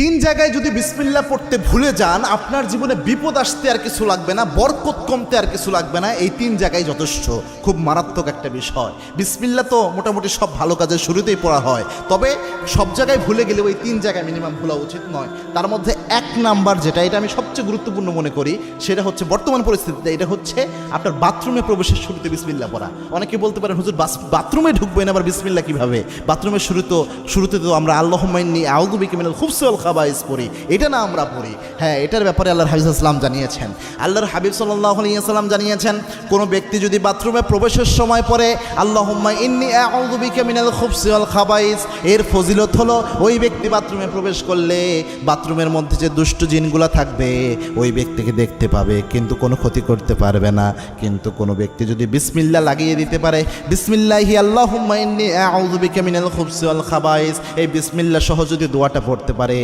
তিন জায়গায় যদি বিসমিল্লাহ পড়তে ভুলে যান, আপনার জীবনে বিপদ আসতে আর কিছু লাগবে না, বরকত কমতে আর কিছু লাগবে না। এই তিন জায়গায় যথেষ্ট। খুব মারাত্মক একটা বিষয়। বিসমিল্লাহ তো মোটামুটি সব ভালো কাজের শুরুতেই পড়া হয়, তবে সব জায়গায় ভুলে গেলে ওই তিন জায়গায় মিনিমাম ভুলা উচিত নয়। তার মধ্যে এক নাম্বার যেটা, এটা আমি সবচেয়ে গুরুত্বপূর্ণ মনে করি, সেটা হচ্ছে বর্তমান পরিস্থিতিতে এটা হচ্ছে আপনার বাথরুমে প্রবেশের শুরুতে বিসমিল্লাহ পড়া। অনেকে বলতে পারেন, হুজুর বাথরুমে ঢুকবেন আবার বিসমিল্লাহ কিভাবে? বাথরুমের শুরুতে তো আমরা আল্লাহুম্মা ইন্নী আউযু বিকা মিনাল খুবসি ওয়াল খাবাইস পড়ি, এটা না আমরা পড়ি। হ্যাঁ, এটার ব্যাপারে আল্লাহর হাবিব সাল্লাল্লাহু আলাইহি ওয়াসাল্লাম জানিয়েছেন। আল্লাহর হাবিব সাল্লাল্লাহু আলাইহি ওয়াসাল্লাম জানিয়েছেন, কোনো ব্যক্তি যদি বাথরুমে প্রবেশের সময় পড়ে আল্লাহুম্মা ইন্নী আউযু বিকা মিনাল খুবসি ওয়াল খাবাইস, এর ফজিলত হলো ওই ব্যক্তি বাথরুমে প্রবেশ করলে বাথরুমের মধ্যে যে দুষ্ট জিনগুলো থাকবে ওই ব্যক্তিকে দেখতে পাবে, কিন্তু কোনো ক্ষতি করতে পারবে না। কিন্তু কোনো ব্যক্তি যদি বিসমিল্লাহ লাগিয়ে দিতে পারে, বিসমিল্লাহি আল্লাহুম্মা ইন্নী আউযু বিকা মিনাল খুবসি ওয়াল খাবাইস, এই বিসমিল্লাহ সহ যদি দোয়াটা পড়তে পারে,